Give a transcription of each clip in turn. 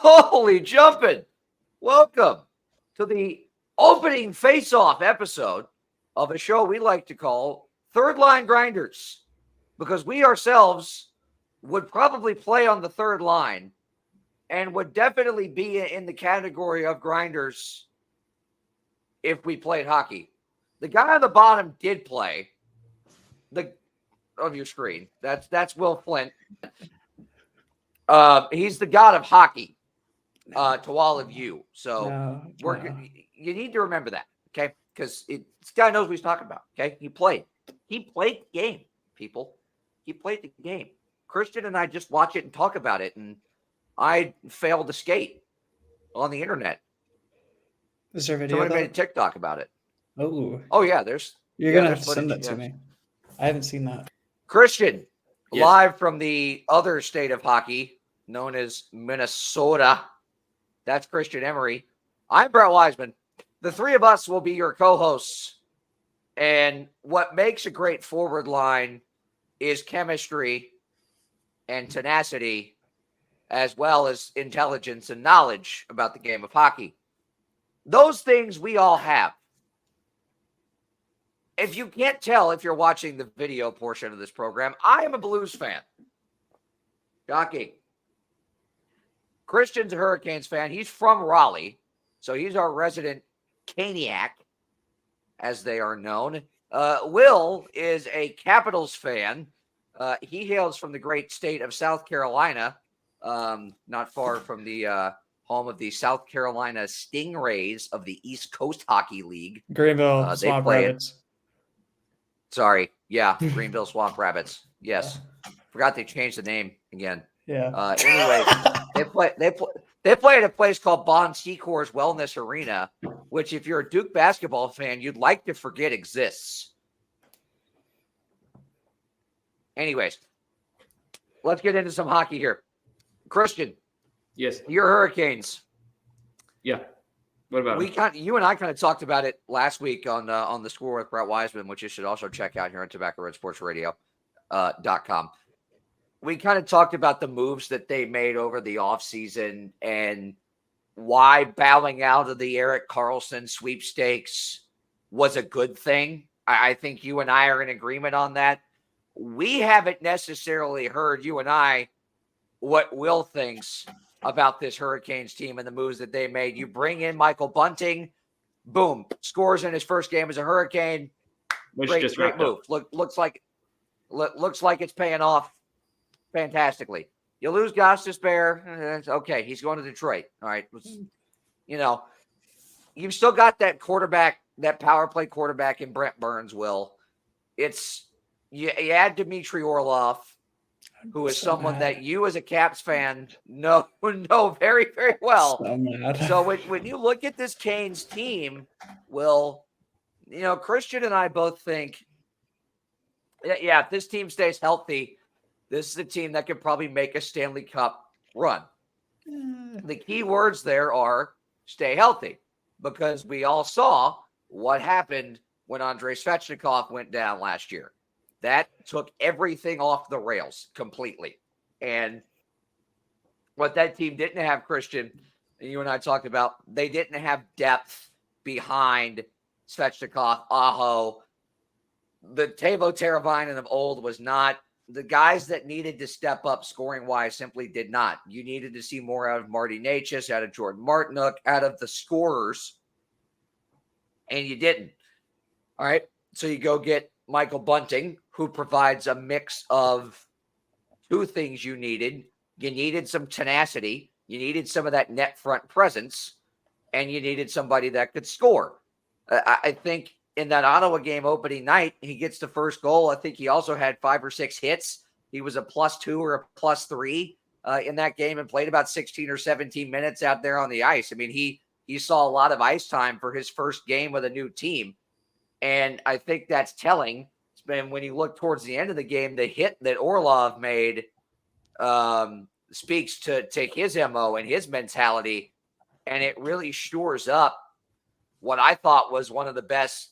Holy jumping. Welcome to the opening face-off episode of a show we like to call Third Line Grinders, because we ourselves would probably play on the third line and would definitely be in the category of grinders if we played hockey. The guy on the bottom did play of your screen. That's Will Flint. He's the god of hockey to all of you. So you need to remember that, okay? Because this guy knows what he's talking about, okay? He played the game, people. He played the game. Christian and I just watch it and talk about it, and I failed to skate on the internet. Is there a video? Somebody made a TikTok about it. Oh yeah. You're gonna have to send that to me. I haven't seen that. Christian, live from the other state of hockey, known as Minnesota. That's Christian Emery. I'm Brett Wiseman. The three of us will be your co-hosts. And what makes a great forward line is chemistry and tenacity, as well as intelligence and knowledge about the game of hockey. Those things we all have. If you can't tell, if you're watching the video portion of this program, I am a Blues fan. Shocking. Christian's a Hurricanes fan. He's from Raleigh, so he's our resident Caniac, as they are known. Will is a Capitals fan. He hails from the great state of South Carolina, not far from the home of the South Carolina Stingrays of the East Coast Hockey League. Greenville Swamp Rabbits. Greenville Swamp Rabbits. Yes. Forgot they changed the name again. Yeah. Anyways, they play at a place called Bon Secours Wellness Arena, which, if you're a Duke basketball fan, you'd like to forget exists. Anyways, let's get into some hockey here. Christian. Yes. Your Hurricanes. Yeah. What about you and I kind of talked about it last week on the Score with Brett Wiseman, which you should also check out here on TobaccoRedSportsRadio.com. We kind of talked about the moves that they made over the offseason and why bowing out of the Erik Karlsson sweepstakes was a good thing. I think you and I are in agreement on that. We haven't necessarily heard, you and I, what Will thinks about this Hurricanes team and the moves that they made. You bring in Michael Bunting, boom, scores in his first game as a Hurricane. Great move. Looks like it's paying off fantastically. You lose Gostisbehere, okay, he's going to Detroit. All right, you've still got that quarterback, that power play quarterback in Brent Burns. Will, it's you add Dmitry Orlov, who is someone that you as a Caps fan know very, very well. So when you look at this Canes team, Will, Christian and I both think, if this team stays healthy, this is a team that could probably make a Stanley Cup run. The key words there are stay healthy, because we all saw what happened when Andrei Svechnikov went down last year. That took everything off the rails completely. And what that team didn't have, Christian, and you and I talked about, they didn't have depth behind Svechnikov, Aho. The Teuvo Teravainen of old was not. The guys that needed to step up scoring-wise simply did not. You needed to see more out of Marty Necas, out of Jordan Martinook, out of the scorers, and you didn't. All right, so you go get Michael Bunting, who provides a mix of two things you needed. You needed some tenacity, you needed some of that net front presence, and you needed somebody that could score. I think in that Ottawa game opening night, he gets the first goal. I think he also had 5 or 6 hits. He was a +2 or a +3 in that game and played about 16 or 17 minutes out there on the ice. I mean, he saw a lot of ice time for his first game with a new team. And I think that's telling. And when you look towards the end of the game, the hit that Orlov made speaks to his MO and his mentality. And it really shores up what I thought was one of the best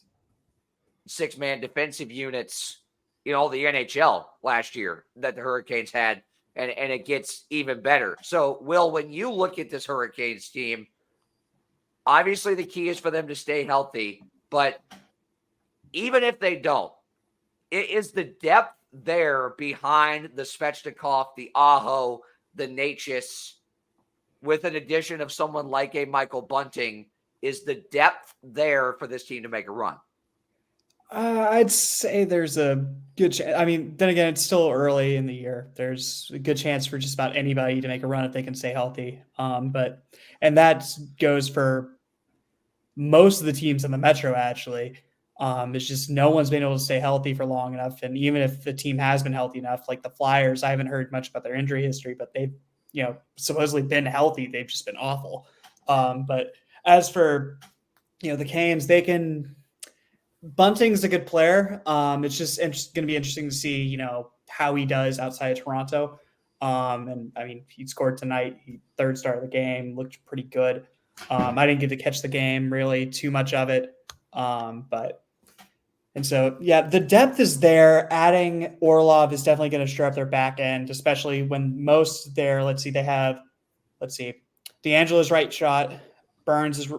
6-man defensive units in all the NHL last year that the Hurricanes had and it gets even better. So, Will, when you look at this Hurricanes team, obviously the key is for them to stay healthy, but even if they don't, is the depth there behind the Svechnikov, the Aho, the Necas, with an addition of someone like a Michael Bunting, is the depth there for this team to make a run? I'd say there's a good chance. I mean, then again, it's still early in the year. There's a good chance for just about anybody to make a run if they can stay healthy. And that goes for most of the teams in the Metro, actually. It's just no one's been able to stay healthy for long enough. And even if the team has been healthy enough, like the Flyers, I haven't heard much about their injury history, but they've, supposedly been healthy. They've just been awful. But as for, the Canes, Bunting's a good player. It's just going to be interesting to see, how he does outside of Toronto. And I mean, he scored tonight. Third star of the game, looked pretty good. I didn't get to catch the game really too much of it. The depth is there. Adding Orlov is definitely going to stir up their back end, especially when most there, D'Angelo's right shot, Burns is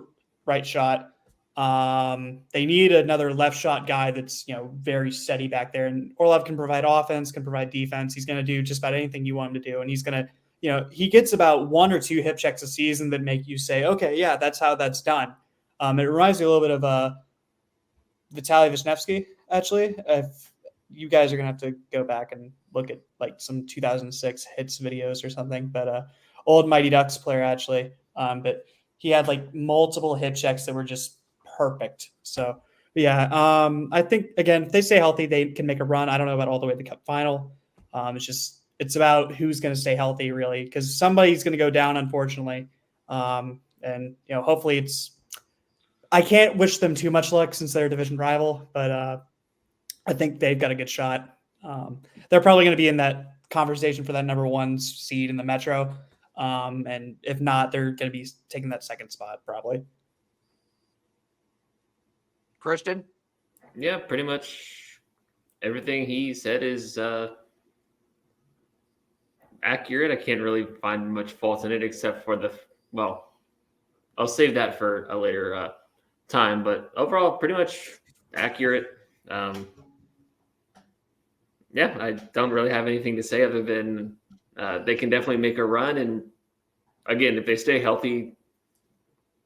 right shot. They need another left shot guy that's, very steady back there. And Orlov can provide offense, can provide defense. He's going to do just about anything you want him to do. And he's going to, he gets about 1 or 2 hip checks a season that make you say, okay, yeah, that's how that's done. It reminds me a little bit of Vitaly Vishnevsky, actually. If you guys are going to have to go back and look at like some 2006 hits videos or something, but old Mighty Ducks player, actually. But he had like multiple hip checks that were just perfect. So, I think, again, if they stay healthy, they can make a run. I don't know about all the way to the Cup final. It's about who's going to stay healthy, really, because somebody's going to go down, unfortunately. Hopefully I can't wish them too much luck since they're a division rival, but I think they've got a good shot. They're probably going to be in that conversation for that number 1 seed in the Metro. And if not, they're going to be taking that second spot, probably. Christian? Yeah, pretty much everything he said is accurate. I can't really find much fault in it except for I'll save that for a later time, but overall pretty much accurate. I don't really have anything to say other than they can definitely make a run. And again, if they stay healthy,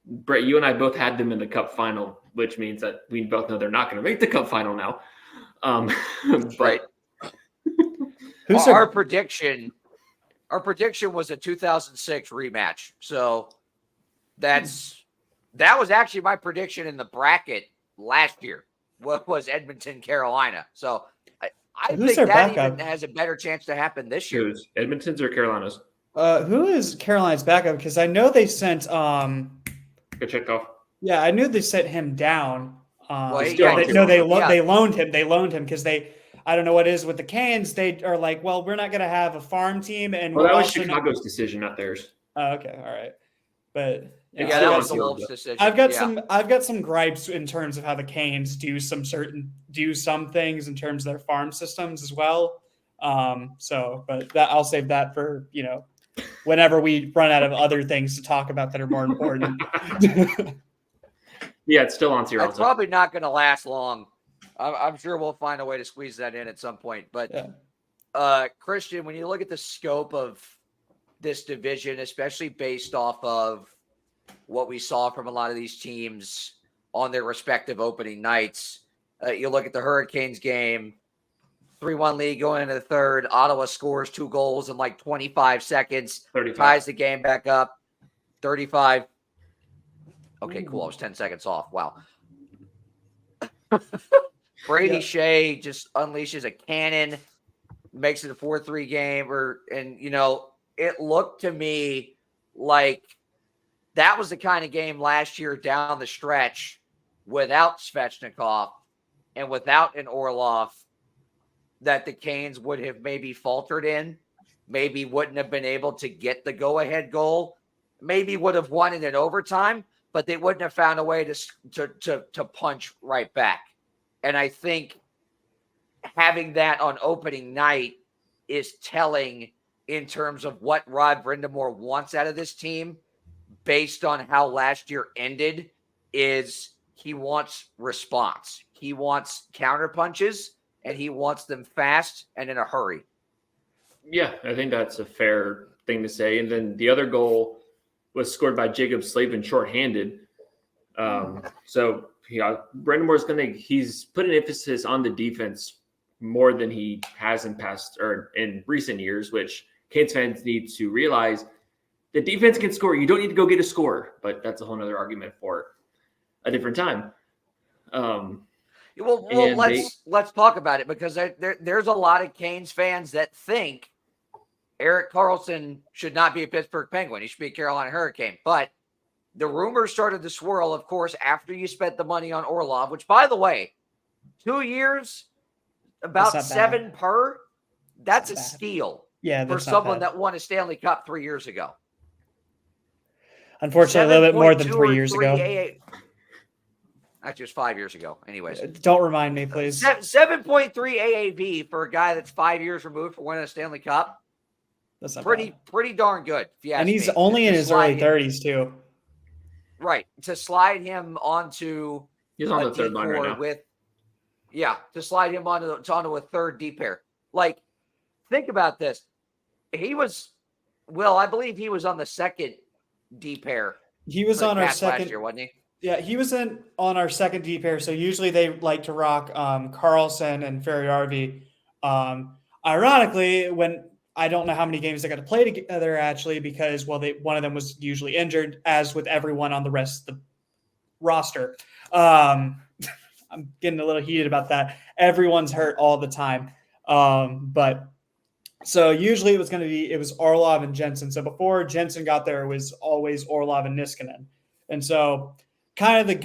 Brett, you and I both had them in the Cup final, which means that we both know they're not going to make the Cup final now. Right. Our prediction was a 2006 rematch. So that was actually my prediction in the bracket last year. What was Edmonton, Carolina? So I think that even has a better chance to happen this year. Who's Edmonton's or Carolina's? Who is Carolina's backup? Because I know they sent Kochetkov. Yeah, I knew they sent him down. They loaned him. They loaned him because I don't know what it is with the Canes. They are like, well, we're not going to have a farm team, and that was Chicago's decision, not theirs. Oh, okay, all right, but that was the Wolves' decision. I've got some gripes in terms of how the Canes do some things in terms of their farm systems as well. But I'll save that for whenever we run out of other things to talk about that are more important. Yeah, it's still on Toronto. It's probably not going to last long. I'm sure we'll find a way to squeeze that in at some point. But Christian, when you look at the scope of this division, especially based off of what we saw from a lot of these teams on their respective opening nights, you look at the Hurricanes game, 3-1 lead going into the third. Ottawa scores 2 goals in like 25 seconds, 35. Ties the game back up, 35. Okay, cool. I was 10 seconds off. Wow. Brady Shea just unleashes a cannon, makes it a 4-3 game. It looked to me like that was the kind of game last year down the stretch without Svechnikov and without an Orlov that the Canes would have maybe faltered in, maybe wouldn't have been able to get the go-ahead goal, maybe would have won it in overtime, but they wouldn't have found a way to punch right back. And I think having that on opening night is telling in terms of what Rod Brindamore wants out of this team based on how last year ended is he wants response. He wants counter punches, and he wants them fast and in a hurry. Yeah, I think that's a fair thing to say. And then the other goal was scored by Jacob Slavin shorthanded. So Brendamore's he's put an emphasis on the defense more than he has in recent years, which Canes fans need to realize. The defense can score. You don't need to go get a score, but that's a whole other argument for a different time. Let's talk about it, because there's a lot of Canes fans that think Erik Karlsson should not be a Pittsburgh Penguin. He should be a Carolina Hurricane. But the rumors started to swirl, of course, after you spent the money on Orlov, which, by the way, 2 years, about 7 per. That's a steal. Yeah, for someone that won a Stanley Cup 3 years ago. Unfortunately, a little bit more than 3 years ago. Actually, it was 5 years ago. Anyways. Don't remind me, please. 7.3 AAV for a guy that's 5 years removed from winning a Stanley Cup. That's not pretty darn good. If you ask and he's me. only in his early 30s, too. Right. To slide him onto he's on the third line right now. To slide him onto a third D pair. Like, think about this. I believe he was on the second D pair. He was on our second last year, wasn't he? Yeah, he was on our second D pair. So usually they like to rock Karlsson and Ferry-Arvi. Ironically, when I don't know how many games they got to play together, actually, because one of them was usually injured, as with everyone on the rest of the roster. I'm getting a little heated about that. Everyone's hurt all the time. But so usually it was Orlov and Jensen. So before Jensen got there, it was always Orlov and Niskanen. And so kind of a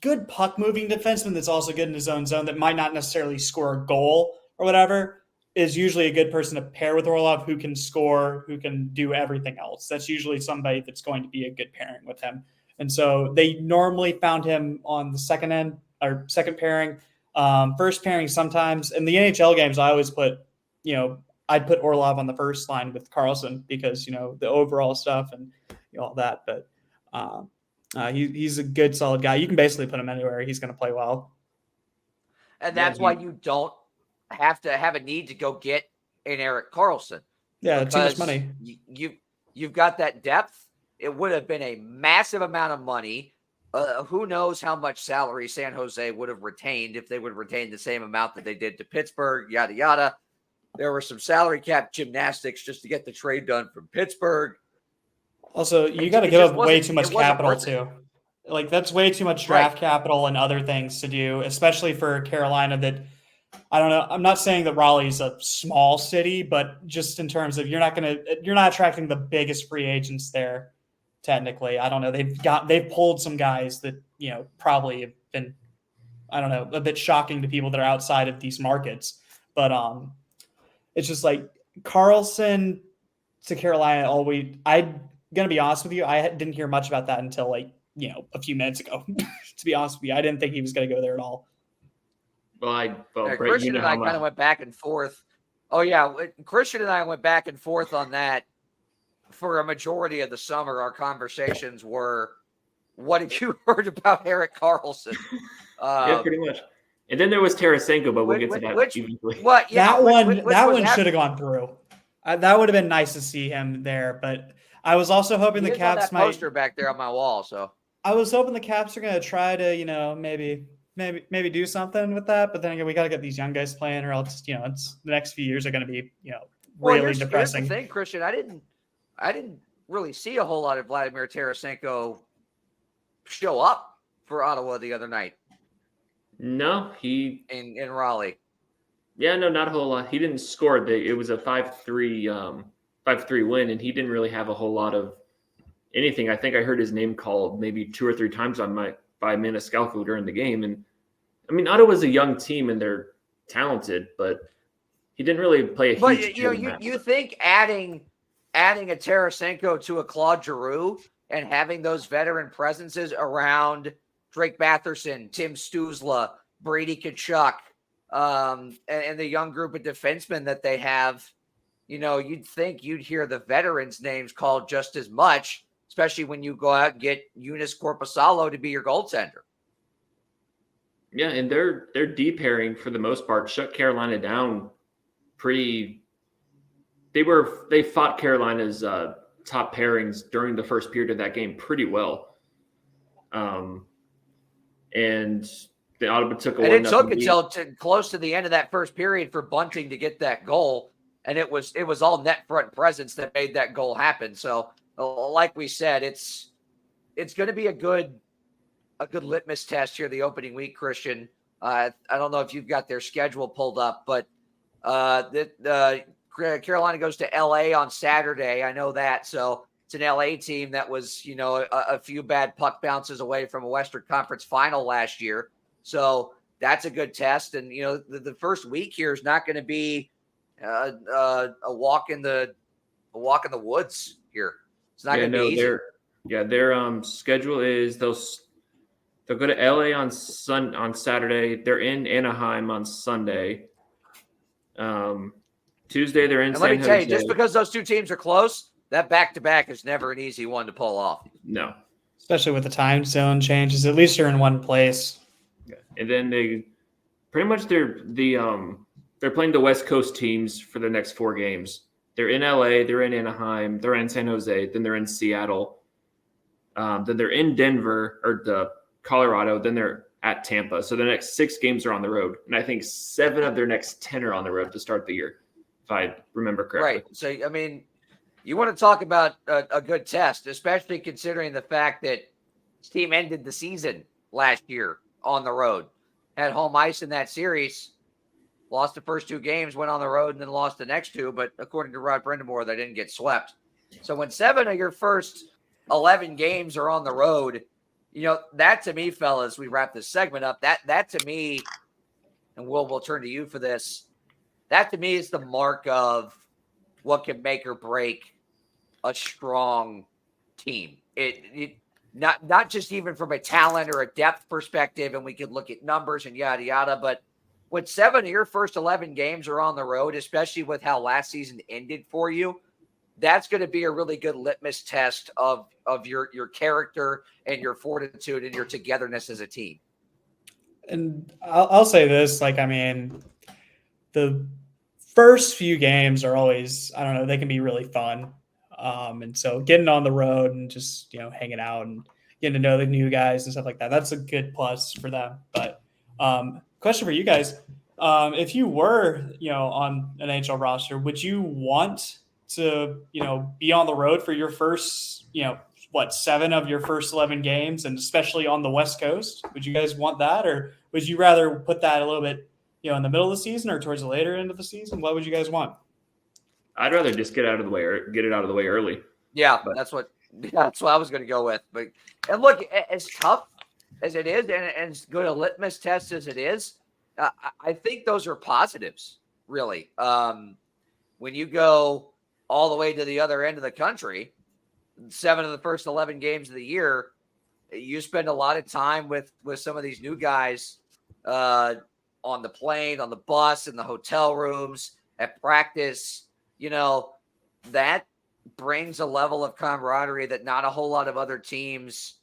good puck moving defenseman that's also good in his own zone that might not necessarily score a goal or whatever is usually a good person to pair with Orlov, who can score, who can do everything else. That's usually somebody that's going to be a good pairing with him. And so they normally found him on the second end or second pairing, first pairing sometimes. In the NHL games, I always I'd put Orlov on the first line with Karlsson because, the overall stuff and all that. But he's a good, solid guy. You can basically put him anywhere. He's going to play well. And that's why you don't have to have a need to go get an Erik Karlsson. Yeah, too much money. You've got that depth. It would have been a massive amount of money. Who knows how much salary San Jose would have retained if they would have retained the same amount that they did to Pittsburgh, yada, yada. There were some salary cap gymnastics just to get the trade done from Pittsburgh. Also, you got to give up way too much capital, too. Like, that's way too much draft capital and other things to do, especially for Carolina that, I don't know. I'm not saying that Raleigh's a small city, but just in terms of you're not attracting the biggest free agents there. Technically, I don't know. They've pulled some guys that probably have been, I don't know, a bit shocking to people that are outside of these markets. But it's just like Karlsson to Carolina. I'm gonna be honest with you. I didn't hear much about that until a few minutes ago. To be honest with you, I didn't think he was gonna go there at all. Christian and I kind of went back and forth. Oh yeah, Christian and I went back and forth on that for a majority of the summer. Our conversations were, "What have you heard about Erik Karlsson?" Yeah, pretty much. And then there was Tarasenko, but we'll get to that eventually. That one should have gone through. That would have been nice to see him there, but I was also hoping the Caps might poster back there on my wall. So I was hoping the Caps are going to try to, maybe do something with that. But then again, we got to get these young guys playing, or else, it's the next few years are going to be, really depressing. Here's the thing, Christian, I didn't really see a whole lot of Vladimir Tarasenko show up for Ottawa the other night. No, he in Raleigh. Yeah, no, not a whole lot. He didn't score. It was a 5-3 win, and he didn't really have a whole lot of anything. I think I heard his name called maybe 2 or 3 times by Maniscalco during the game. And I mean, Ottawa's a young team and they're talented, but he didn't really play a huge. But you think adding a Tarasenko to a Claude Giroux and having those veteran presences around Drake Batherson, Tim Stützle, Brady Tkachuk, and the young group of defensemen that they have, you'd think you'd hear the veterans' names called just as much, especially when you go out and get Eunice Corpusalo to be your goaltender. Yeah, and their D pairing for the most part shut Carolina down pretty. They fought Carolina's top pairings during the first period of that game pretty well. And the Ottawa took a And it took 1-0 lead. until close to the end of that first period for Bunting to get that goal, and it was all net front presence that made that goal happen. So, like we said, it's going to be a good litmus test here the opening week, Christian. I don't know if you've got their schedule pulled up, but Carolina goes to LA on Saturday. I know that. So it's an LA team that was, a few bad puck bounces away from a Western Conference final last year. So that's a good test. And, the first week here is not going to be a walk in the woods here. It's not going to be easy. Their schedule is they'll go to LA on Saturday. They're in Anaheim on Sunday. Tuesday they're in and San let me tell you, Jose. just because those two teams are close, that back-to-back is never an easy one to pull off. No. Especially with the time zone changes. At least you're in one place. Yeah. And then they pretty much they're playing the West Coast teams for the next 4 games. They're in LA, they're in Anaheim, they're in San Jose, then they're in Seattle. Then they're in Denver or the Colorado, then they're at Tampa. So the next 6 games are on the road. And I think 7 of their next 10 are on the road to start the year, if I remember correctly. Right. So, I mean, you want to talk about a good test, especially considering the fact that this team ended the season last year on the road, had home ice in that series, lost the first 2 games, went on the road, and then lost the next 2. But according to Rod Brindamore, they didn't get swept. So when 7 of your first 11 games are on the road, that to me, fellas, we wrap this segment up. That to me, and we'll turn to you for this. That to me is the mark of what can make or break a strong team. It not just even from a talent or a depth perspective, and we could look at numbers and yada yada, but when 7 of your first 11 games are on the road, especially with how last season ended for you, that's going to be a really good litmus test of your character and your fortitude and your togetherness as a team. And I'll say this, the first few games are always, I don't know, they can be really fun. And so getting on the road and just, hanging out and getting to know the new guys and stuff like that, that's a good plus for them. But question for you guys, if you were, on an NHL roster, would you want to, be on the road for your first, 7 of your first 11 games, and especially on the West Coast? Would you guys want that, or would you rather put that a little bit, in the middle of the season or towards the later end of the season? What would you guys want? I'd rather just get it out of the way early. Yeah, that's what I was going to go with. But and look, as tough as it is, and as good a litmus test as it is, I think those are positives. Really, when you go all the way to the other end of the country, 7 of the first 11 games of the year, you spend a lot of time with some of these new guys on the plane, on the bus, in the hotel rooms, at practice. That brings a level of camaraderie that not a whole lot of other teams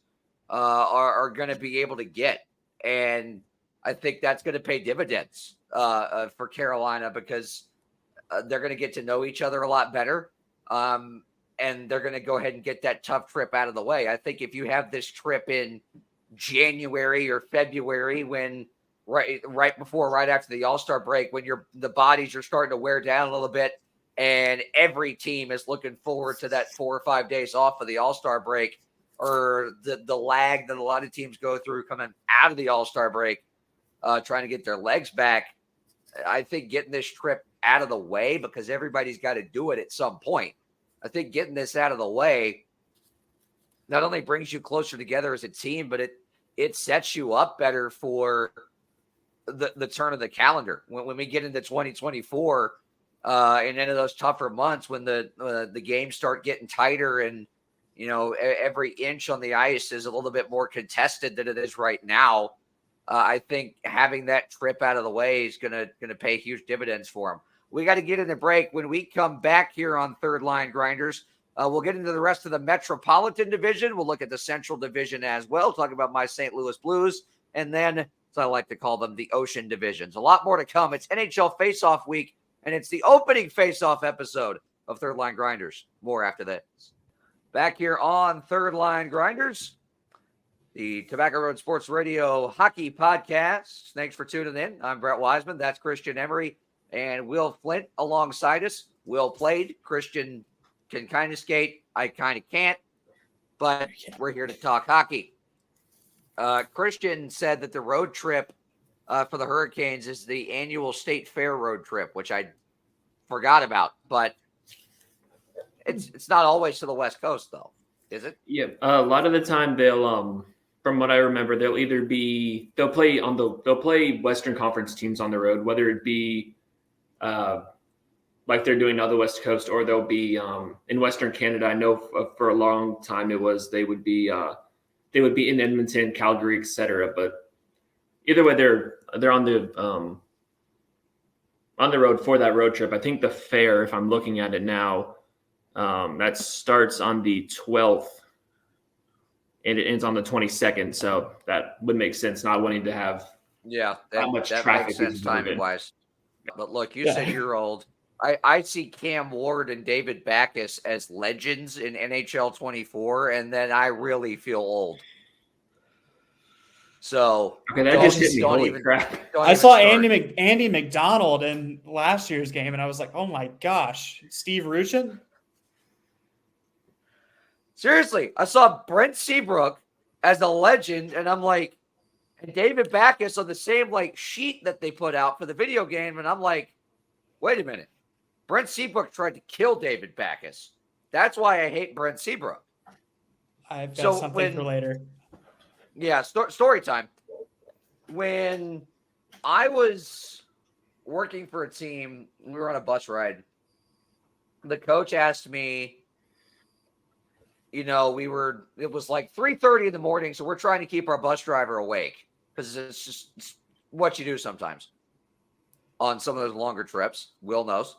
are going to be able to get. And I think that's going to pay dividends for Carolina, because they're going to get to know each other a lot better. And they're going to go ahead and get that tough trip out of the way. I think if you have this trip in January or February, when right after the All-Star break, when the bodies are starting to wear down a little bit, and every team is looking forward to that 4 or 5 days off of the All-Star break, or the lag that a lot of teams go through coming out of the All-Star break, trying to get their legs back. I think getting this trip out of the way, because everybody's got to do it at some point. I think getting this out of the way not only brings you closer together as a team, but it sets you up better for the turn of the calendar. When we get into 2024 and into those tougher months, when the games start getting tighter, and every inch on the ice is a little bit more contested than it is right now, I think having that trip out of the way is gonna pay huge dividends for them. We got to get in the break. When we come back here on Third Line Grinders, we'll get into the rest of the Metropolitan Division. We'll look at the Central Division as well, talk about my St. Louis Blues, and then, as I like to call them, the Ocean Divisions. A lot more to come. It's NHL Face-Off Week, and it's the opening Face-Off episode of Third Line Grinders. More after this. Back here on Third Line Grinders, the Tobacco Road Sports Radio Hockey Podcast. Thanks for tuning in. I'm Brett Wiseman. That's Christian Emery and Will Flint alongside us. Will played. Christian can kind of skate. I kind of can't, but we're here to talk hockey. Christian said that the road trip for the Hurricanes is the annual State Fair road trip, which I forgot about, but it's not always to the West Coast, though, is it? Yeah, a lot of the time they'll, from what I remember, they'll play Western Conference teams on the road, whether it be like they're doing on the West Coast, or they'll be in Western Canada. I know for a long time they would be in Edmonton, Calgary, etc. But either way, they're on the road for that road trip. I think the fair, if I'm looking at it now, that starts on the 12th and it ends on the 22nd. So that would make sense, not wanting to have that much traffic. Makes sense timing wise. But look, you said you're old. I see Cam Ward and David Backes as legends in NHL 24, and then I really feel old. So okay, that just hit me. Holy crap! I saw Andy McDonald in last year's game, and I was like, "Oh my gosh, Steve Ruchin." Seriously, I saw Brent Seabrook as a legend, and I'm like, and David Backes on the same sheet that they put out for the video game, and I'm like, wait a minute, Brent Seabrook tried to kill David Backes. That's why I hate Brent Seabrook. I've got something for later. Yeah, story time. When I was working for a team, we were on a bus ride. The coach asked me, it was like 3:30 in the morning, so we're trying to keep our bus driver awake because it's what you do sometimes on some of those longer trips. Will knows.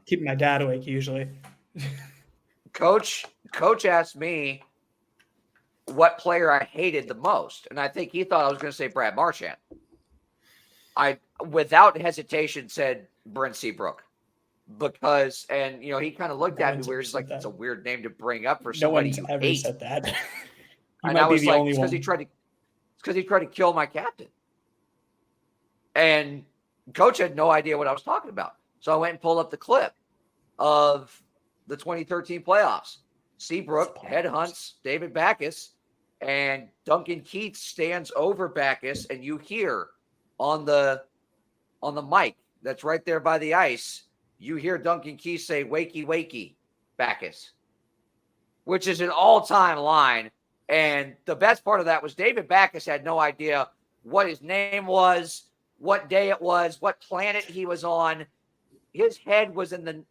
Keeping my dad awake usually. Coach asked me what player I hated the most, and I think he thought I was going to say Brad Marchand. I, without hesitation, said Brent Seabrook because, he kind of looked at me weird. He's like, "That's a weird name to bring up for somebody you hate." No one's ever said that. And I was like, "It's because he tried to kill my captain." And Coach had no idea what I was talking about, so I went and pulled up the clip of the 2013 playoffs. Seabrook headhunts David Backes, and Duncan Keith stands over Backes, and you hear on the mic that's right there by the ice, you hear Duncan Keith say, "Wakey, wakey, Backes," which is an all-time line. And the best part of that was David Backes had no idea what his name was, what day it was, what planet he was on. His head was in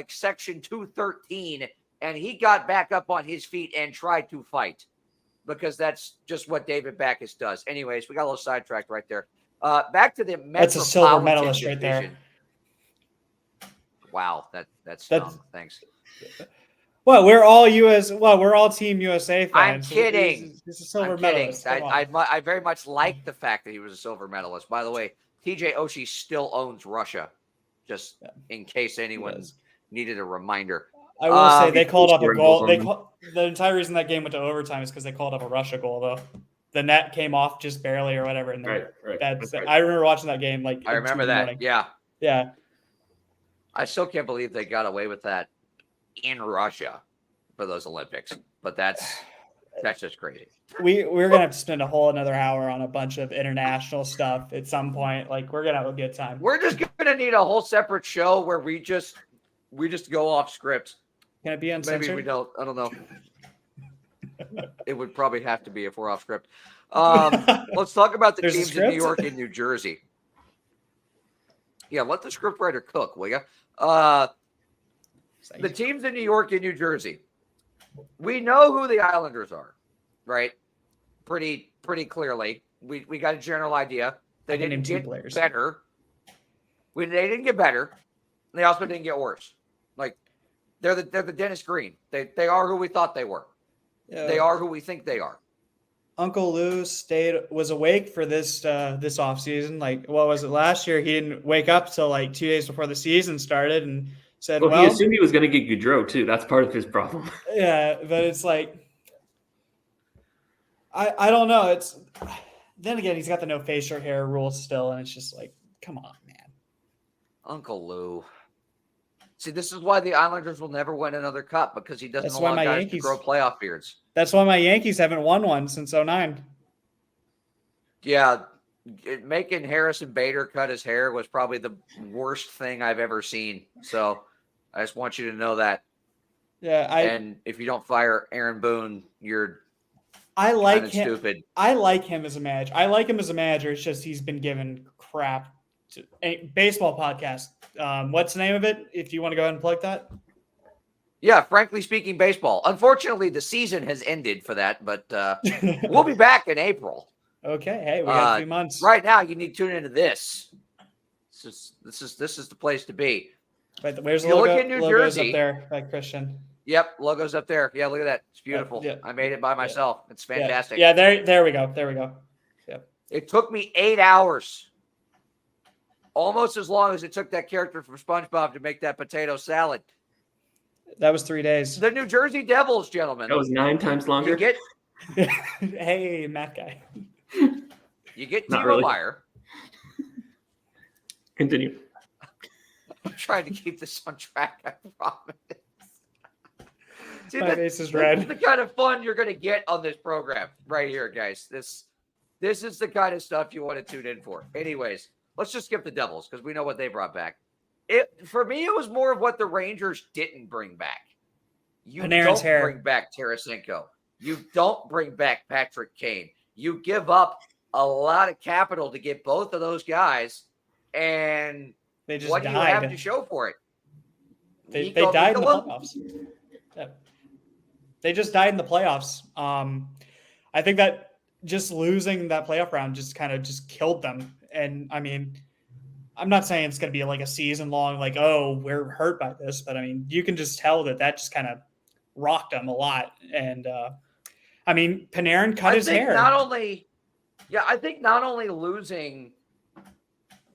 section 213, and he got back up on his feet and tried to fight because that's just what David Backes does. Anyways, we got a little sidetracked right there. Back to the Metropolitan That's a silver medalist Division. right there. Wow, that's thanks. Well, we're all we're all Team USA fans. I'm kidding. He's a silver I'm kidding. medalist. I very much like the fact that he was a silver medalist. By the way, TJ Oshie still owns Russia, just in case anyone needed a reminder. I will say they called up a goal. The entire reason that game went to overtime is because they called up a Russia goal, though. The net came off just barely or whatever. And right. I remember watching that game. I remember that. Morning. Yeah. I still can't believe they got away with that in Russia for those Olympics, but that's just crazy. We're gonna have to spend a whole another hour on a bunch of international stuff at some point. We're gonna have a good time. We're just gonna need a whole separate show where we just go off script. Can it be uncensored? Maybe we don't. I don't know. It would probably have to be if we're off script. Let's talk about the teams in New York and New Jersey. Yeah, let the scriptwriter cook, will you? The teams in New York and New Jersey. We know who the Islanders are, right? Pretty clearly. We got a general idea. They didn't get better. They didn't get better. They also didn't get worse. Like they're the Dennis Green. They are who we thought they were. Yeah. They are who we think they are. Uncle Lou was awake for this offseason. Like, what was it last year? He didn't wake up till like 2 days before the season started and said, Well, he assumed he was going to get Gaudreau too. That's part of his problem. Yeah, but it's like, I don't know. It's then again, he's got the no facial hair rule still, and it's just like, come on, man. Uncle Lou. See, this is why the Islanders will never win another cup, because he doesn't That's why allow my guys Yankees- to grow playoff beards. That's why my Yankees haven't won one since 2009. Yeah, making Harrison Bader cut his hair was probably the worst thing I've ever seen. So I just want you to know that. Yeah, And if you don't fire Aaron Boone, you're I like kind of him. stupid. I like him as a manager. It's just he's been given crap. A baseball podcast. What's the name of it? If you want to go ahead and plug that. Yeah, frankly speaking, baseball. Unfortunately, the season has ended for that, but we'll be back in April. Okay. Hey, we got a few months. Right now, you need to tune into this. This is the place to be. But where's the You look logo? in New Logo's Jersey. up there, like Christian. Yep, logo's up there. Yeah, look at that. It's beautiful. Yeah. I made it by myself. It's fantastic. Yeah, there we go. There we go. It took me 8 hours. Almost as long as it took that character from SpongeBob to make that potato salad. That was 3 days. The New Jersey Devils, gentlemen. That was 9 times longer. You get Hey, Matt guy. Not Timo really. Meyer. Continue. I'm trying to keep this on track, I promise. See, My face is red. This is the kind of fun you're going to get on this program right here, guys. This is the kind of stuff you want to tune in for. Anyways, let's just skip the Devils because we know what they brought back. For me, it was more of what the Rangers didn't bring back. You Panarin's don't hair. bring back Tarasenko. You don't bring back Patrick Kane. You give up a lot of capital to get both of those guys, and They just what do you have to died. show for it? They Nico died in the Nicola? playoffs. Yeah. They just died in the playoffs. I think that just losing that playoff round just kind of just killed them. And I mean, I'm not saying it's going to be like a season long, like, oh, we're hurt by this, but I mean, you can just tell that just kind of rocked them a lot. And I mean, Panarin cut his hair. I think not only losing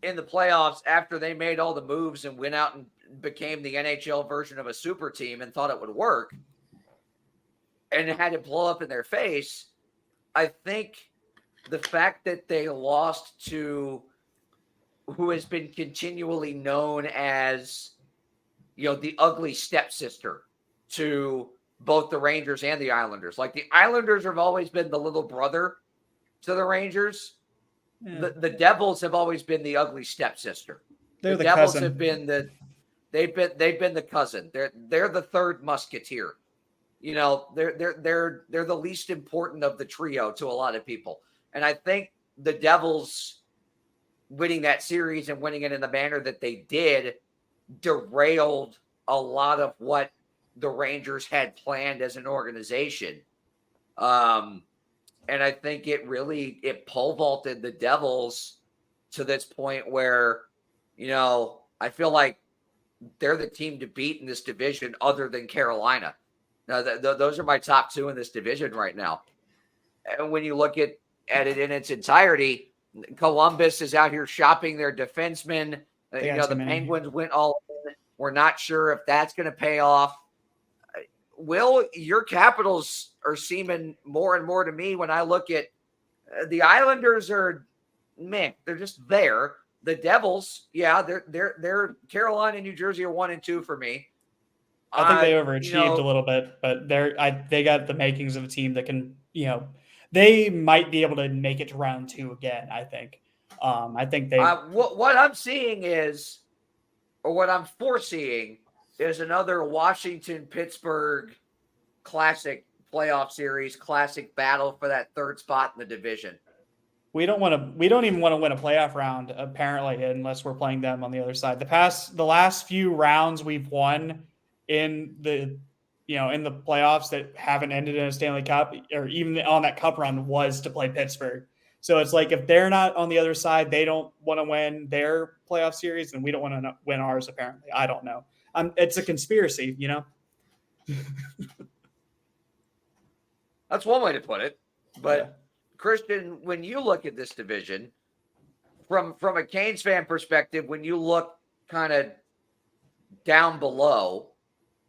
in the playoffs after they made all the moves and went out and became the NHL version of a super team and thought it would work and it had to blow up in their face. I think the fact that they lost to who has been continually known as, the ugly stepsister to both the Rangers and the Islanders. Like the Islanders have always been the little brother to the Rangers. Yeah. The Devils have always been the ugly stepsister. They're the Devils cousin. have been they've been the cousin. They're the third musketeer. They're the least important of the trio to a lot of people. And I think the Devils winning that series and winning it in the manner that they did derailed a lot of what the Rangers had planned as an organization. And I think it pole vaulted the Devils to this point where, I feel like they're the team to beat in this division other than Carolina. Now, those are my top two in this division right now. And when you look at it in its entirety, Columbus is out here shopping their defensemen. The Penguins went all in. We're not sure if that's going to pay off. Will, your Capitals are seeming more and more to me when I look at the Islanders are meh. They're just there. The Devils, yeah, they're Carolina and New Jersey are 1 and 2 for me. I think they overachieved a little bit, but they got the makings of a team that can, they might be able to make it to round 2 again. I think. I think they. What I'm seeing is, or what I'm foreseeing, is another Washington-Pittsburgh classic playoff series, classic battle for that third spot in the division. We don't even want to win a playoff round, apparently, unless we're playing them on the other side. The last few rounds we've won in the playoffs that haven't ended in a Stanley Cup or even on that cup run was to play Pittsburgh. So it's like if they're not on the other side, they don't want to win their playoff series, and we don't want to win ours. Apparently, I don't know. It's a conspiracy, you know. That's one way to put it. But Yeah. Christian, when you look at this division, from a Canes fan perspective, when you look kind of down below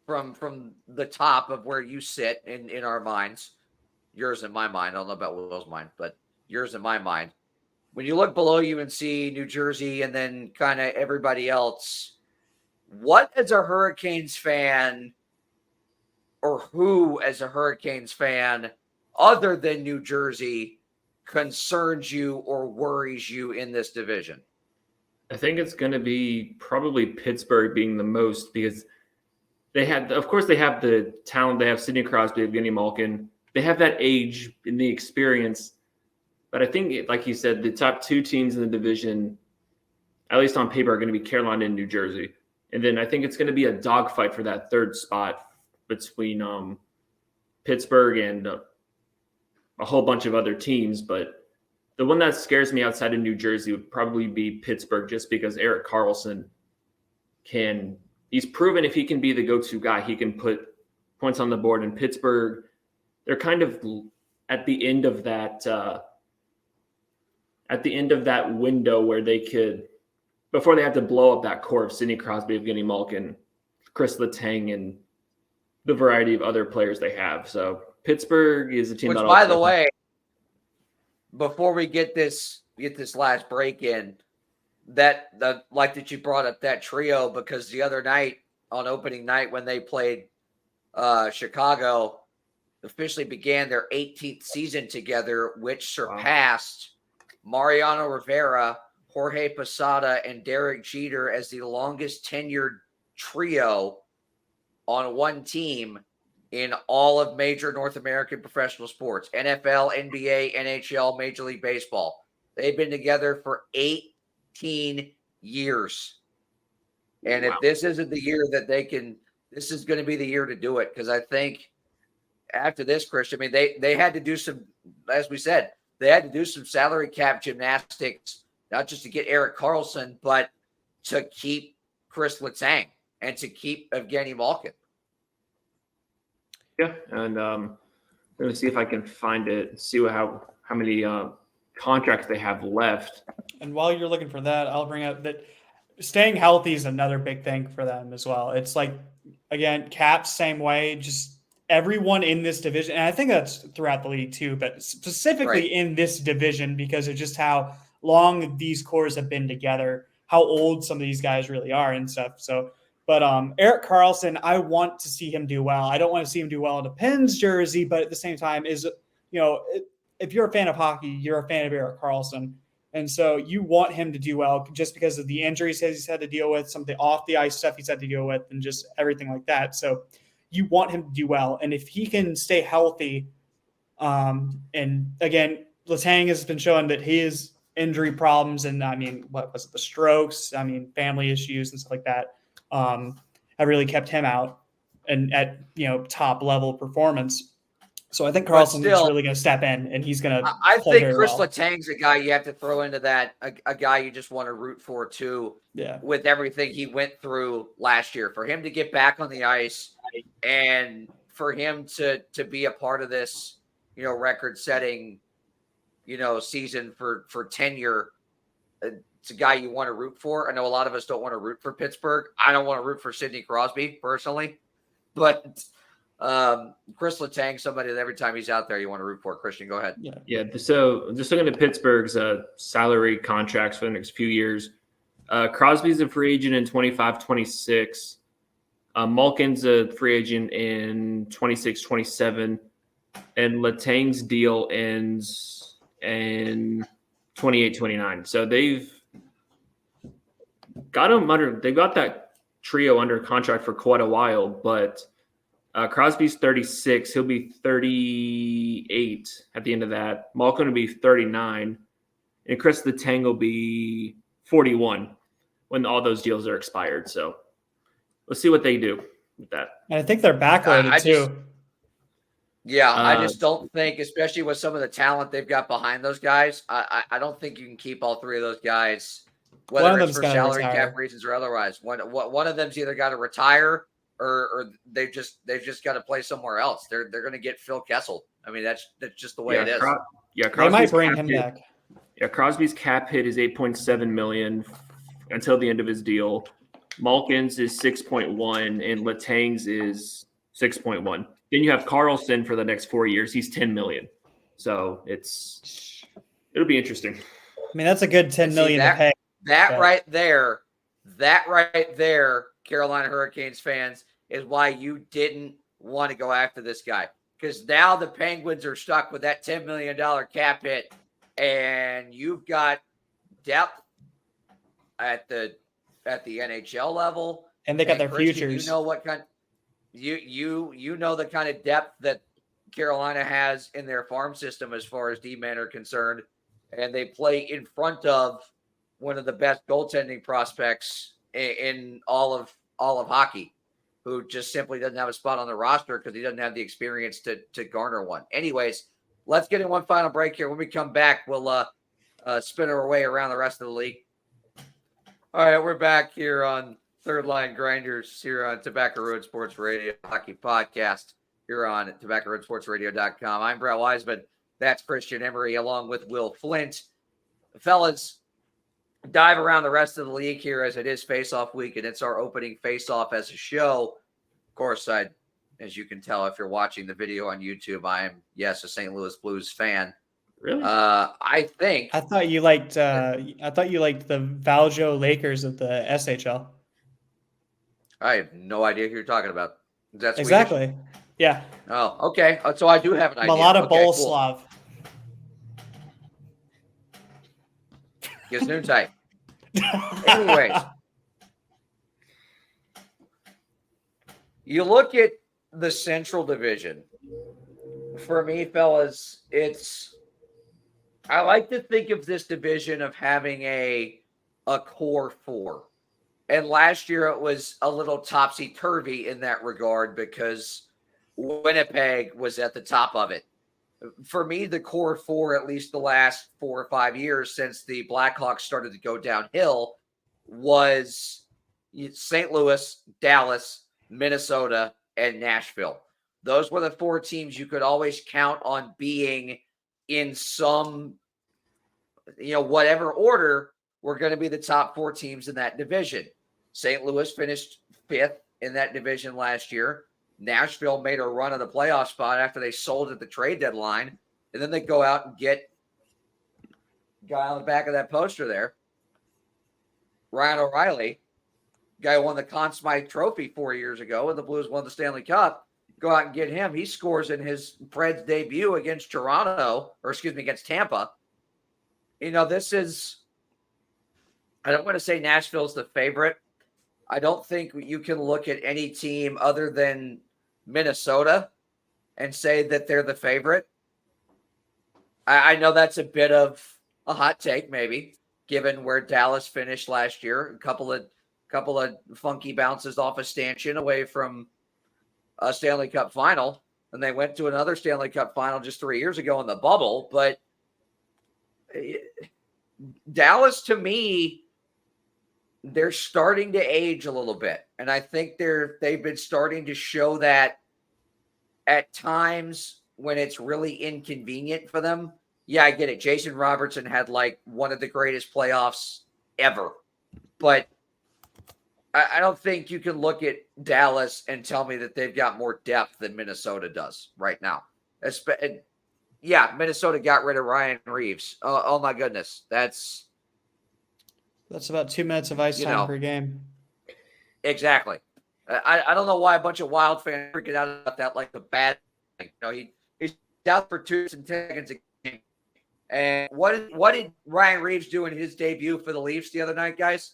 from the top of where you sit in our minds, yours and my mind, I don't know about Will's mind, but yours and my mind. When you look below UNC, New Jersey, and then kind of everybody else, what as a Hurricanes fan, or who as a Hurricanes fan, other than New Jersey, concerns you or worries you in this division? I think it's going to be probably Pittsburgh being the most, because they have the talent. They have Sidney Crosby, Evgeny Malkin. They have that age and the experience. But I think, like you said, the top two teams in the division, at least on paper, are going to be Carolina and New Jersey. And then I think it's going to be a dogfight for that third spot between Pittsburgh and a whole bunch of other teams. But the one that scares me outside of New Jersey would probably be Pittsburgh, just because Erik Karlsson he's proven if he can be the go-to guy, he can put points on the board. In Pittsburgh, they're kind of at the end of that window where they could, before they have to blow up that core of Sidney Crosby, Evgeny Malkin, Chris Letang, and the variety of other players they have. So Pittsburgh is a team. Which, by the way, before we get this last break in, that you brought up that trio, because the other night on opening night when they played Chicago, officially began their 18th season together, which surpassed Mariano Rivera, Jorge Posada, and Derek Jeter as the longest tenured trio on one team in all of major North American professional sports: NFL, NBA, NHL, Major League Baseball. They've been together for 18 years. And if this isn't the year that this is going to be the year to do it. Because I think after this, Christian, I mean, they had to do some, as we said, they had to do some salary cap gymnastics, not just to get Erik Karlsson, but to keep Chris Letang and to keep Evgeny Malkin. Yeah, and let me see if I can find it, see how many contracts they have left. And while you're looking for that, I'll bring up that staying healthy is another big thing for them as well. It's like, again, Caps, same way, just everyone in this division. And I think that's throughout the league too, but specifically in this division, because of just how long these cores have been together, how old some of these guys really are and stuff. So, but Erik Karlsson, I want to see him do well. I don't want to see him do well in a Pens jersey, but at the same time if you're a fan of hockey, you're a fan of Erik Karlsson. And so you want him to do well just because of the injuries he's had to deal with, some of the off the ice stuff he's had to deal with, and just everything like that. So you want him to do well. And if he can stay healthy, and again, Letang has been showing that his injury problems, and I mean, what was it, the strokes, I mean, family issues and stuff like that, have really kept him out and at, top level performance. So I think Karlsson is really going to step in, and he's going to. I think Chris Letang's a guy you have to throw into that, a guy you just want to root for too. Yeah. With everything he went through last year, for him to get back on the ice and for him to be a part of this, record-setting, season for tenure, it's a guy you want to root for. I know a lot of us don't want to root for Pittsburgh. I don't want to root for Sidney Crosby personally, but. Chris Letang, somebody that every time he's out there, you want to root for. Christian, go ahead. Yeah. So just looking at Pittsburgh's salary contracts for the next few years, Crosby's a free agent in 25-26. Malkin's a free agent in 26-27, and Letang's deal ends in 28-29. So they've got that trio under contract for quite a while, but. Crosby's 36. He'll be 38 at the end of that. Malkin will be 39. And Chris Letang will be 41 when all those deals are expired. So let's see what they do with that. And I think they're backloaded too. Yeah, I just don't think, especially with some of the talent they've got behind those guys, I don't think you can keep all three of those guys, One whether of it's them's for gotta salary retire. cap reasons or otherwise. One of them's either got to retire or they've just got to play somewhere else. They're going to get Phil Kessel. I mean, that's just the way it is. They Crosby's might bring cap him hit- back. Yeah, Crosby's cap hit is 8.7 million until the end of his deal. Malkin's is 6.1 and Letang's is 6.1. Then you have Carlson for the next 4 years. He's 10 million. So it'll be interesting. I mean, that's a good 10 And see, million to pay. That but- right there, Carolina Hurricanes fans, is why you didn't want to go after this guy. Because now the Penguins are stuck with that $10 million cap hit, and you've got depth at the NHL level. And they got their Christian, futures. You know what kind you know the kind of depth that Carolina has in their farm system as far as D-men are concerned, and they play in front of one of the best goaltending prospects in all of hockey, who just simply doesn't have a spot on the roster because he doesn't have the experience to garner one. Anyways, let's get in one final break here. When we come back, we'll spin our way around the rest of the league. All right, we're back here on Third Line Grinders here on Tobacco Road Sports Radio Hockey Podcast here on TobaccoRoadSportsRadio.com. I'm Brett Wiseman. That's Christian Emery along with Will Flint. Fellas, dive around the rest of the league here as it is face-off week, and it's our opening face-off as a show. Of course, as you can tell if you're watching the video on YouTube, I am, yes, a St. Louis Blues fan. Really? I thought you liked the Valjo Lakers of the SHL. I have no idea who you're talking about. That's exactly. Yeah. Oh, okay. So I do have an idea. Malata Okay, Boleslav. Cool. Gesundheit. Anyways, you look at the Central Division. For me, fellas, I like to think of this division of having a core four. And last year it was a little topsy-turvy in that regard because Winnipeg was at the top of it. For me, the core four, at least the last 4 or 5 years since the Blackhawks started to go downhill, was St. Louis, Dallas, Minnesota, and Nashville. Those were the 4 teams you could always count on being in some, whatever order were going to be the top 4 teams in that division. St. Louis finished 5th in that division last year. Nashville made a run of the playoff spot after they sold at the trade deadline. And then they go out and get guy on the back of that poster there, Ryan O'Reilly, guy who won the Conn Smythe Trophy 4 years ago, and the Blues won the Stanley Cup. Go out and get him. He scores in his Preds debut against against Tampa. This is, I don't want to say Nashville's the favorite. I don't think you can look at any team other than Minnesota and say that they're the favorite. I know that's a bit of a hot take, maybe, given where Dallas finished last year. A couple of funky bounces off of stanchion away from a Stanley Cup final, and they went to another Stanley Cup final just 3 years ago in the bubble. But Dallas, to me, they're starting to age a little bit, and I think they've been starting to show that at times when it's really inconvenient for them. Yeah, I get it. Jason Robertson had like one of the greatest playoffs ever, but I don't think you can look at Dallas and tell me that they've got more depth than Minnesota does right now. Yeah, Minnesota got rid of Ryan Reeves. Oh my goodness. That's about 2 minutes of ice time per game. Exactly. I don't know why a bunch of Wild fans freaking out about that like a bad thing. He's out for 2 seconds a game. And what did Ryan Reeves do in his debut for the Leafs the other night, guys?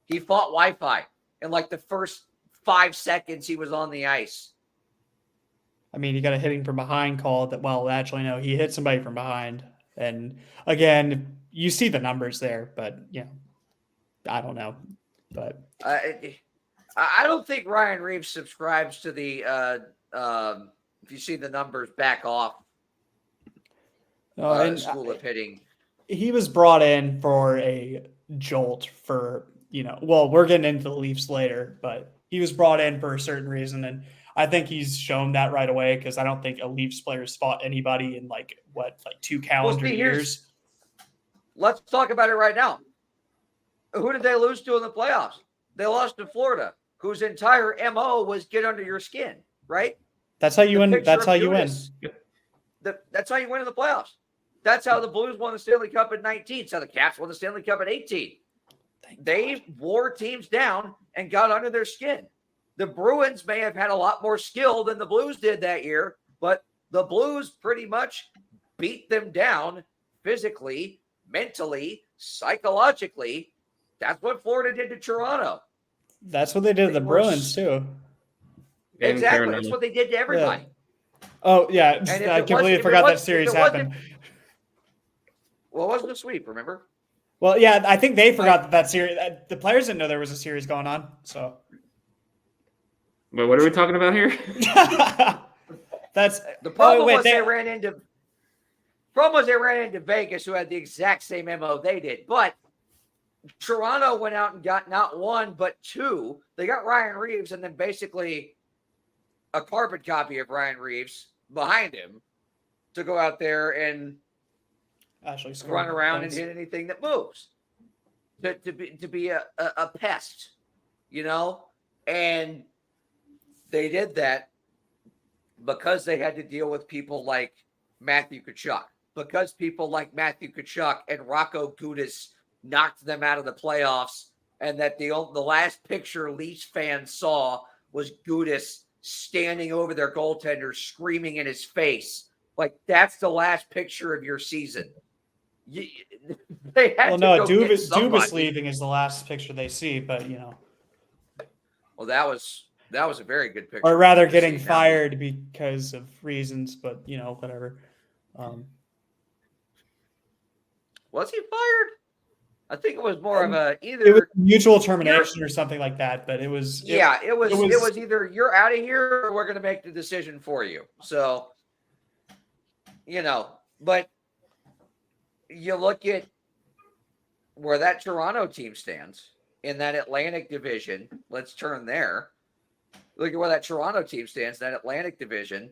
He fought Wi-Fi in like the first 5 seconds he was on the ice. I mean, he got a hitting from behind call that. Well, actually, no, he hit somebody from behind. And again, you see the numbers there, but I don't know. But I don't think Ryan Reeves subscribes to the if you see the numbers back off And school of hitting. he was brought in for a jolt for, well, we're getting into the Leafs later, but he was brought in for a certain reason. And I think he's shown that right away, because I don't think a Leafs player fought anybody in 2 calendar years. Let's talk about it right now. Who did they lose to in the playoffs? They lost to Florida, whose entire MO was get under your skin, right? That's how you win. picture That's of how you win. Judas. That's how you win in the playoffs. That's how the Blues won the Stanley Cup in 19. That's how the Caps won the Stanley Cup in 18. They wore teams down and got under their skin. The Bruins may have had a lot more skill than the Blues did that year, but the Blues pretty much beat them down physically, mentally, psychologically. That's what Florida did to Toronto. That's what they did to the Bruins too. And Exactly. Carolina. That's what they did to everybody. Oh yeah, And I completely forgot that series happened. Well, it wasn't a sweep, remember? Well, yeah, I think they forgot that series. The players didn't know there was a series going on. So, But what are we talking about here? that's The problem wait, was they ran into Vegas, who had the exact same MO they did. But Toronto went out and got not one but two. They got Ryan Reeves and then basically a carbon copy of Ryan Reeves behind him to go out there and actually run around and hit anything that moves. To be a pest, and they did that because they had to deal with people like Matthew Tkachuk, because people like Matthew Tkachuk and Rocco Gudis knocked them out of the playoffs, and that the last picture Leafs fans saw was Gudis standing over their goaltender, screaming in his face. Like, that's the last picture of your season. They had Dubas leaving is the last picture they see, but Well, that was a very good picture. or rather getting fired because of reasons, but whatever. Was he fired? I think it was more of a it was mutual termination or something like that, but it was it was either you're out of here or we're going to make the decision for you. So, but you look at where that Toronto team stands in that Atlantic division. Let's turn there. Look at where that Toronto team stands, that Atlantic division.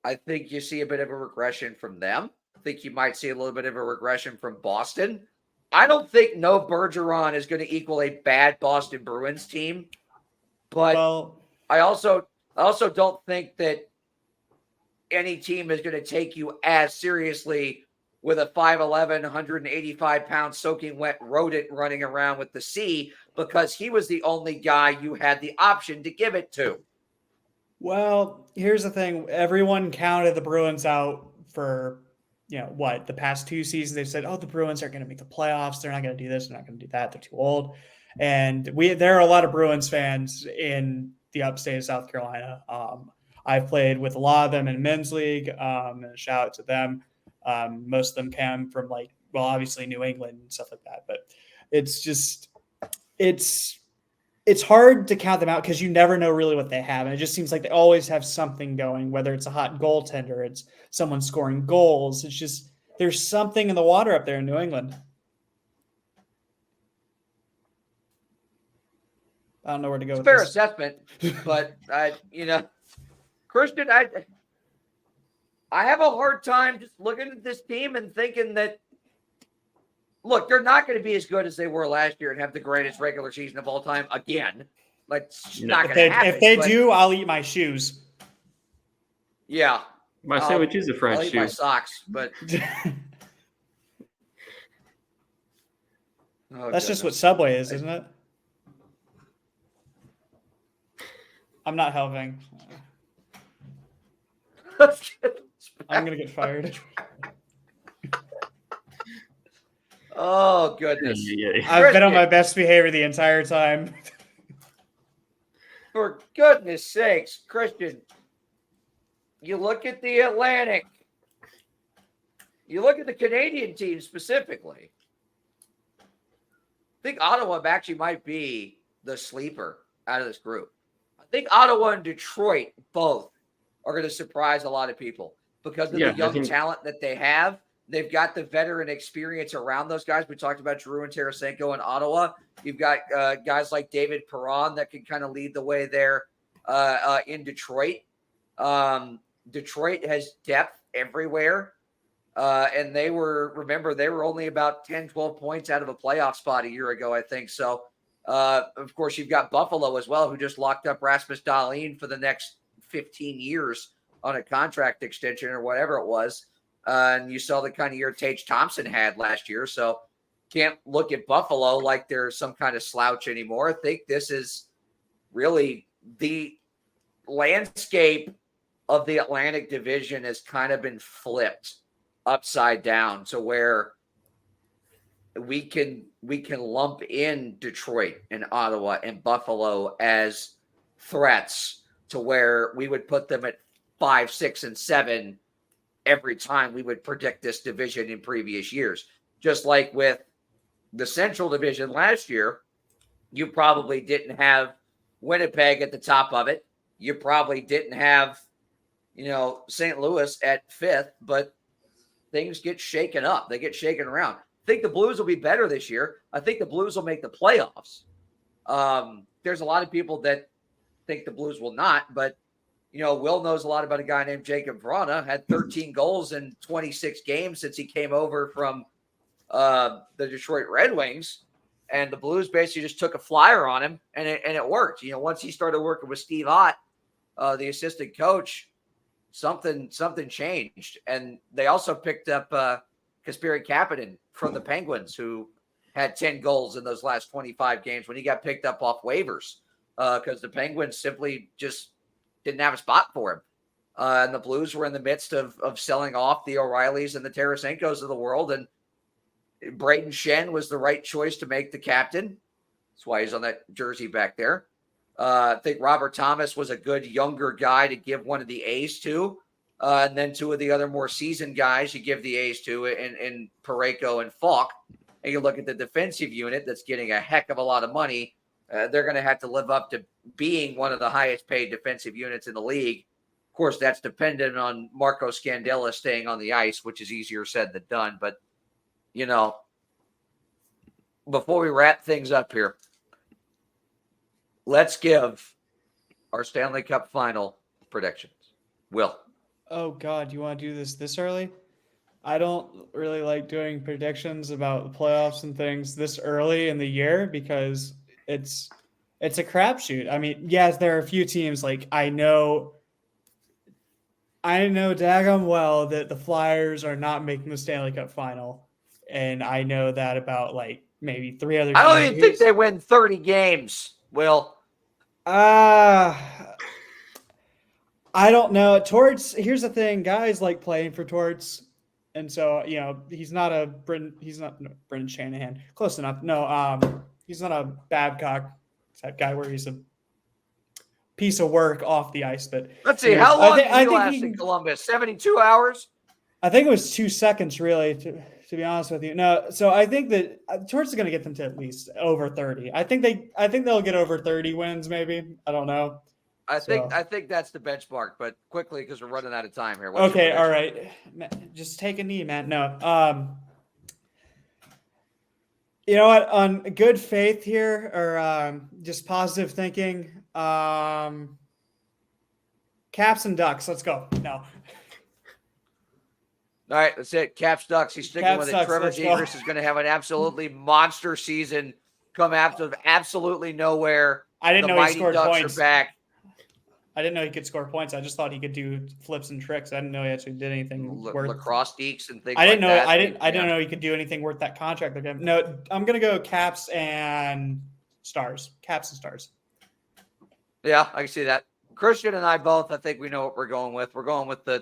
I think you see a bit of a regression from them. I think you might see a little bit of a regression from Boston. I don't think no Bergeron is going to equal a bad Boston Bruins team, but I also don't think that any team is going to take you as seriously with a 5'11", 185-pound soaking wet rodent running around with the C, because he was the only guy you had the option to give it to. Well, here's the thing. Everyone counted the Bruins out for, the past 2 seasons. They've said, oh, the Bruins aren't going to make the playoffs. They're not going to do this. They're not going to do that. They're too old. And there are a lot of Bruins fans in the upstate of South Carolina. I've played with a lot of them in men's league, and a shout out to them. Most of them came from obviously New England and stuff like that, but it's hard to count them out because you never know really what they have. And it just seems like they always have something going, whether it's a hot goaltender, it's someone scoring goals. It's just, there's something in the water up there in New England. I don't know where to go with Fair this. assessment, but Christian, I have a hard time just looking at this team and thinking that, look, they're not going to be as good as they were last year and have the greatest regular season of all time again. It's not going to happen. If they do, I'll eat my shoes. Yeah. My sandwich is a fried I'll eat shoe. my socks, but That's just what Subway is, isn't it? I'm not helping. I'm going to get fired. Oh, goodness. I've been on my best behavior the entire time. For goodness sakes, Christian, you look at the Atlantic. You look at the Canadian team specifically. I think Ottawa actually might be the sleeper out of this group. I think Ottawa and Detroit both are going to surprise a lot of people because of Yeah, the I young think- talent that they have. They've got the veteran experience around those guys. We talked about Drew and Tarasenko in Ottawa. You've got guys like David Perron that can kind of lead the way there in Detroit. Detroit has depth everywhere. And they were only about 10, 12 points out of a playoff spot a year ago, I think. So, of course, you've got Buffalo as well, who just locked up Rasmus Dahlin for the next 15 years on a contract extension or whatever it was. And you saw the kind of year Tage Thompson had last year. So can't look at Buffalo like they're some kind of slouch anymore. I think this is really the landscape of the Atlantic Division has kind of been flipped upside down to where we can lump in Detroit and Ottawa and Buffalo as threats to where we would put them at 5, 6, and 7 every time we would predict this division in previous years. Just like with the Central Division last year, you probably didn't have Winnipeg at the top of it. You probably didn't have, St. Louis at 5th, but things get shaken up. They get shaken around. I think the Blues will be better this year. I think the Blues will make the playoffs. There's a lot of people that think the Blues will not, but Will knows a lot about a guy named Jacob Vrana, had 13 goals in 26 games since he came over from the Detroit Red Wings. And the Blues basically just took a flyer on him, and it worked. Once he started working with Steve Ott, the assistant coach, something changed. And they also picked up Kasperi Kapanen from the Penguins, who had 10 goals in those last 25 games when he got picked up off waivers because the Penguins simply just didn't have a spot for him. And the Blues were in the midst of selling off the O'Reillys and the Tarasenkos of the world. And Braden Shen was the right choice to make the captain. That's why he's on that jersey back there. I think Robert Thomas was a good younger guy to give one of the A's to. And then two of the other more seasoned guys you give the A's to in Parayko and Falk. And you look at the defensive unit that's getting a heck of a lot of money. They're going to have to live up to being one of the highest paid defensive units in the league. Of course, that's dependent on Marco Scandella staying on the ice, which is easier said than done. But, before we wrap things up here, let's give our Stanley Cup final predictions. Will. Oh, God, you want to do this early? I don't really like doing predictions about the playoffs and things this early in the year because it's a crapshoot. I mean, yes, there are a few teams like I know daggum well that the Flyers are not making the Stanley Cup final, and I know that about like maybe 3 other teams. I don't even think they win 30 games, Will. I don't know. Torts, here's the thing, guys like playing for Torts. And so, he's not Brendan Shanahan. Close enough. No, he's not a Babcock type guy where he's a piece of work off the ice. But let's see, how long did he think last in Columbus? 72 hours? I think it was 2 seconds, really, to be honest with you. No, so I think that Torts is going to get them to at least over 30. I think they'll get over 30 wins, maybe. I don't know. I think that's the benchmark, but quickly because we're running out of time here. Okay, all right. Just take a knee, man. No. You know what? On good faith here, or just positive thinking, Caps and Ducks. Let's go. No. All right, that's it. Caps Ducks. He's sticking with it. Trevor Zegras is going to have an absolutely monster season. Come out of absolutely nowhere. I didn't know he scored Ducks points. Are back. I didn't know he could score points. I just thought he could do flips and tricks. I didn't know he actually did anything worth lacrosse deeks and things. I didn't like know. That. I didn't know he could do anything worth that contract. They're gonna, no, I'm gonna go Caps and Stars. Caps and Stars. Yeah, I can see that. Christian and I both. I think we know what we're going with. We're going with the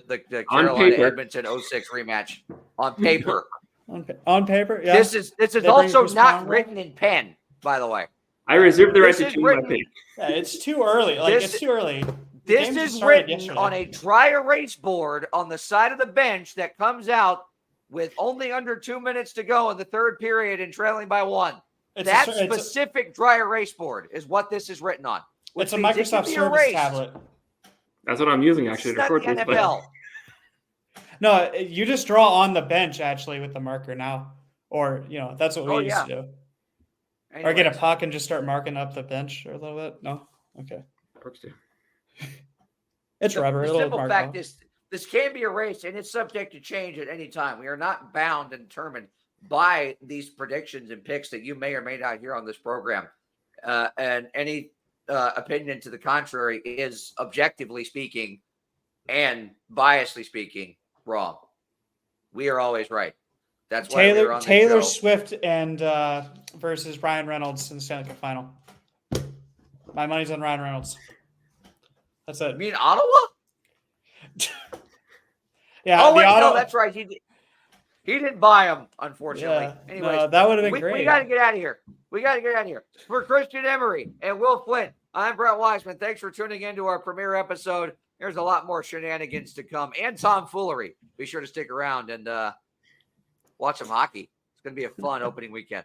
Carolina Edmonton 06 rematch on paper. on paper, yeah. This is also not written in pen, by the way. I reserve the right to choose my pick. Yeah, it's too early. It's too early. This is written on a dry erase board on the side of the bench that comes out with only under 2 minutes to go in the third period and trailing by 1. That specific dry erase board is what this is written on. It's a Microsoft Surface tablet. That's what I'm using actually It's to not the record this. NFL. No, you just draw on the bench actually with the marker now, or that's what we Oh, used yeah. to do. Or get a Anyways, puck and just start marking up the bench a little bit. No, okay, Works too. it's rubber. the It'll simple mark fact off. is this can be a race and it's subject to change at any time. We are not bound and determined by these predictions and picks that you may or may not hear on this program. And any opinion to the contrary is objectively speaking and biasly speaking wrong. We are always right. That's why we're on the Taylor show. Swift and versus Ryan Reynolds in the Stanley Cup final. My money's on Ryan Reynolds. That's it. You mean Ottawa? Yeah. Oh, wait, Ottawa, no, that's right. He didn't buy them, unfortunately. Yeah, Anyways, no, that would have been we great. got to get out of here. We got to get out of here. For Christian Emery and Will Flynn, I'm Brett Wiseman. Thanks for tuning in to our premiere episode. There's a lot more shenanigans to come and tomfoolery. Be sure to stick around and watch some hockey. It's going to be a fun opening weekend.